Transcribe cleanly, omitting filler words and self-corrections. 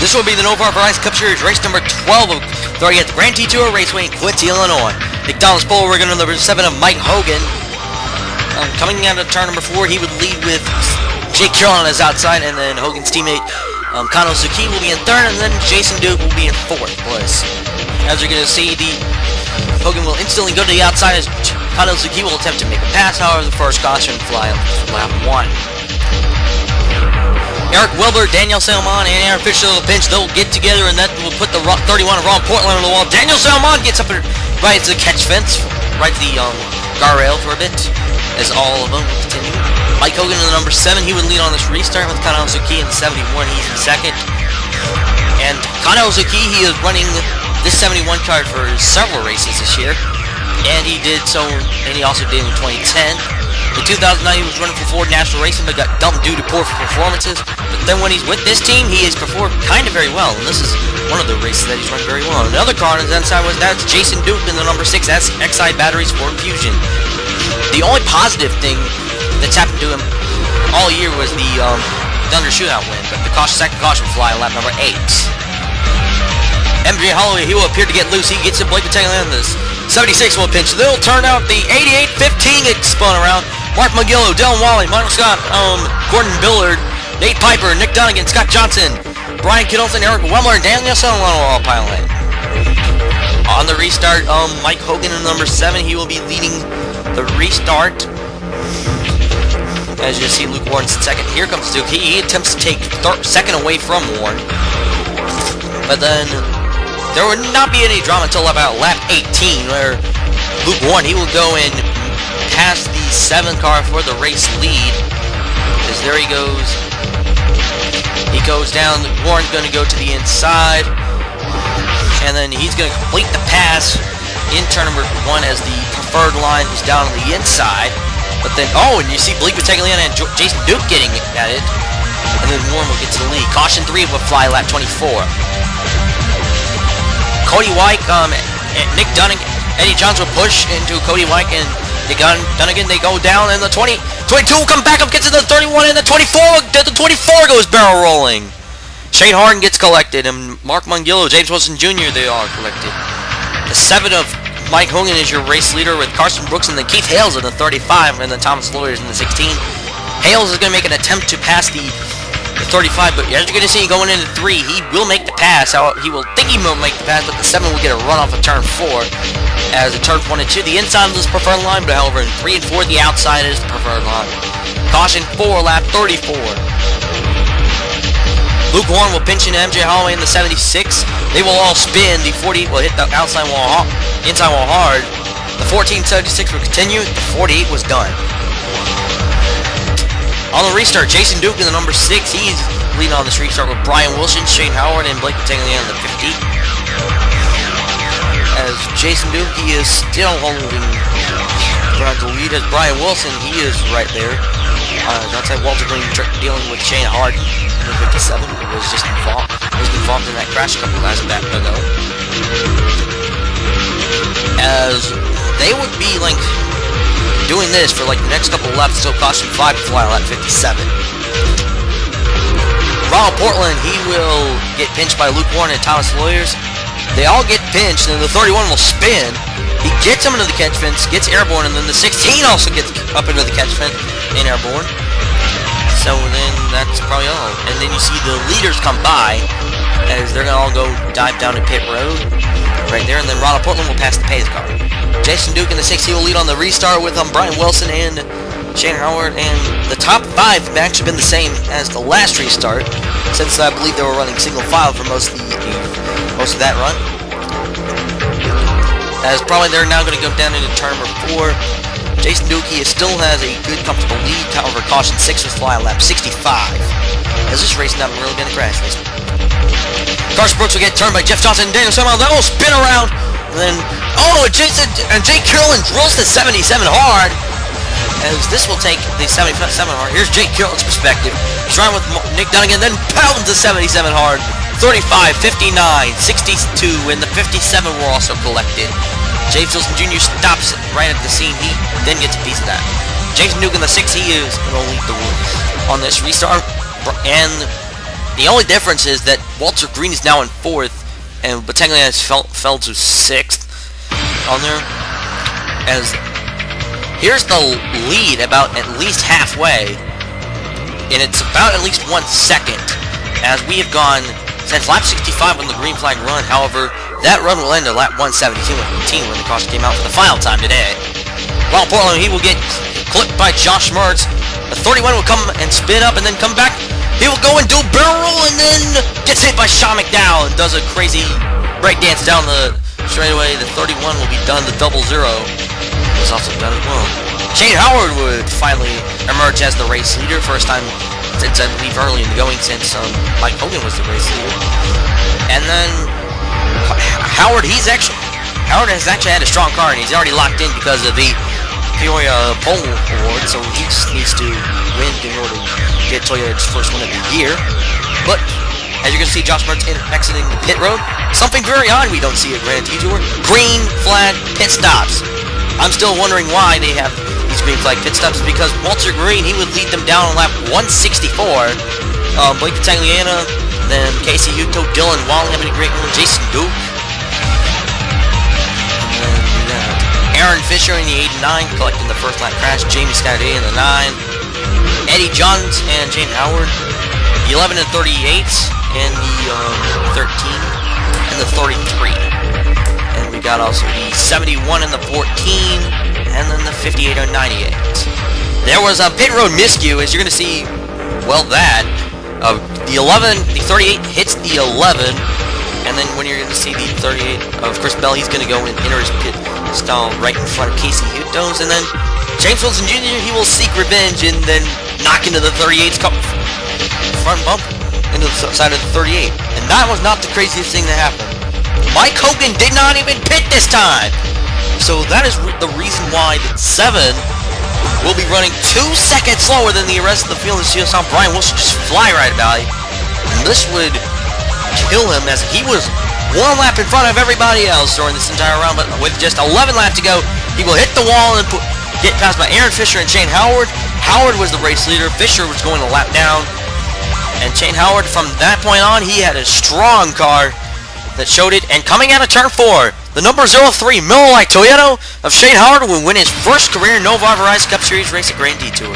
This will be the NOVAR Verizon Cup Series race number 12 starting at the Grand Detour Raceway in Quincy, Illinois. McDonald's pole, we're going to number 7 of Mike Hogan. Coming out of turn number 4, he would lead with Jake Carroll on his outside, and then Hogan's teammate Kano Suzuki will be in 3rd, and then Jason Duke will be in 4th place. As you're going to see, Hogan will instantly go to the outside as Kano Suzuki will attempt to make a pass. However, the first caution fly on lap 1. Eric Wilbur, Daniel Salmon, and Aaron Fisher will pinch. They'll get together, and that will put the 31 of Ron Portland on the wall. Daniel Salmon gets up right to the catch fence, right to the guardrail for a bit, as all of them will continue. Mike Hogan in the number 7, he would lead on this restart with Kano Suzuki in the 71. He's in 2nd. And Kano Suzuki, he is running this 71 card for several races this year, and he did so, and he also did in 2010. In 2009, he was running for Ford National Racing, but got dumped due to poor performances. But then when he's with this team, he has performed kind of very well, and this is one of the races that he's run very well. Another car on his inside was that's Jason Duke in the number 6. That's XI Batteries Ford Fusion. The only positive thing that's happened to him all year was the Thunder Shootout win, but the second caution fly on lap number 8. MJ Holloway, he will appear to get loose. He gets it. Blake Battalion in this 76 will pinch. They'll turn out the 88-15 gets spun around. Mark McGillo, Dylan Wally, Michael Scott, Gordon Billard, Nate Piper, Nick Dunnigan, Scott Johnson, Brian Kittleson, Eric Wemler, and Daniel Solomon will all pile in. On the restart, Mike Hogan in number 7, he will be leading the restart. As you see, Luke Warren's in 2nd. Here comes Duke. He attempts to take 2nd away from Warren. But then there would not be any drama until about lap 18, where Luke Warren, he will go in past the 7 car for the race lead. Because there he goes. He goes down. Warren's going to go to the inside. And then he's going to complete the pass in turn number 1 as the preferred line is down on the inside. But then, and you see Blake Battalion and Jason Duke getting at it. And then Warren will get to the lead. Caution 3 will fly lap 24. Cody White, Nick Dunnigan, Eddie Johns will push into Cody White and Nick Dunnigan. They go down, and the 22 will come back up, gets to the 31, and the 24 goes barrel rolling. Shane Harden gets collected, and Mark Mungillo, James Wilson Jr., they are collected. The 7 of Mike Hogan is your race leader with Carson Brooks, and then Keith Hales in the 35, and then Thomas Lawyers in the 16. Hales is going to make an attempt to pass the 35, but as you're going to see going into 3, he will make the pass. He will think he will make the pass, but the 7 will get a run off of turn 4. As in turn 1 and 2, the inside is the preferred line, but however in 3 and 4, the outside is the preferred line. Caution 4, lap 34. Luke Warren will pinch into MJ Holloway in the 76. They will all spin. The 48 will hit the outside wall, inside wall hard. The 1476 will continue. The 48 was done. On the restart, Jason Duke in the number 6. He's leading on this restart with Brian Wilson, Shane Howard, and Blake Battalion in the 50. As Jason Duke, he is still holding trying to lead. As Brian Wilson, he is right there. Outside Walter Green dealing with Shane Howard in the 57. He was just involved. He was involved in that crash a couple of guys back ago. As they would be like doing this for like the next couple of laps until caution 5 to fly on lap 57. Ronald Portland, he will get pinched by Luke Warren and Thomas Lawyers. They all get pinched, and the 31 will spin. He gets him into the catch fence, gets airborne, and then the 16 also gets up into the catch fence and airborne. So then that's probably all. And then you see the leaders come by as they're going to all go dive down to pit road right there, and then Ronald Portland will pass the pace car. Jason Duke in the 6, he will lead on the restart with Brian Wilson and Shane Howard, and the top 5 have actually been the same as the last restart, since I believe they were running single file for most of that run. As probably they're now going to go down into turn number 4. Jason Duke, he still has a good, comfortable lead. However, caution 6 will fly on lap 65. As this race not really been a crash race. Carson Brooks will get turned by Jeff Johnson and Daniel Samuel. That will spin around. And then, Jake Carroll drills the 77 hard. As this will take the 77 hard. Here's Jake Carroll's perspective. He's running with Nick Dunnigan, then pounds the 77 hard. 35, 59, 62, and the 57 were also collected. James Wilson Jr. stops right at the scene. He then gets a piece of that. Jason Duke in the 6, he is going to lead the rules on this restart. And The only difference is that Walter Green is now in 4th, and Battaglia has fell to 6th on there. As here's the lead about at least halfway, and it's about at least 1 second, as we have gone since lap 65 on the green flag run. However, that run will end at lap 172 when the caution came out for the final time today. While Portland, he will get clipped by Josh Mertz. The 31 will come and spin up and then come back. He will go and do a barrel roll and then gets hit by Sean McDowell and does a crazy breakdance down the straightaway. The 31 will be done. The 00 was also done as well. Shane Howard would finally emerge as the race leader. First time since, I believe, early in the going since Mike Hogan was the race leader. And then Howard has actually had a strong car, and he's already locked in because of the Peoria Pole Award, so he just needs to win in order to get Toyota's first win of the year. But as you can see, Josh Mertz exiting the pit road. Something very odd we don't see at Grand Detour. Green flag pit stops. I'm still wondering why they have these green flag pit stops, because Walter Green, he would lead them down on lap 164. Blake Tagliana, then Casey Yuto, Dylan Walling having a great one, Jason Duke. Aaron Fisher in the 89 collecting the first lap crash. Jamie Scotty in the 9. Eddie Johns and James Howard. The 11 and 38 and the 13 and the 33. And we got also the 71 and the 14 and then the 58 and 98. There was a pit road miscue, as you're going to see. Well, that the 38 hits the 11, and then when you're going to see the 38 of Chris Bell, he's going to go and enter his pit stall right in front of Casey Hutos, and then James Wilson Jr., he will seek revenge and then knock into the 38's front bump into the side of the 38. And that was not the craziest thing that happened. Mike Hogan did not even pit this time. So that is the reason why the 7 will be running 2 seconds slower than the rest of the field. As you saw Brian Wilson just fly right by. And this would kill him, as he was 1 lap in front of everybody else during this entire round, but with just 11 laps to go, he will hit the wall and get passed by Aaron Fisher and Shane Howard. Howard was the race leader. Fisher was going a lap down. And Shane Howard, from that point on, he had a strong car that showed it. And coming out of turn 4, the number 03 Miller Lite Toyota of Shane Howard will win his first career NOVAR Verizon Cup Series race at Grand Detour.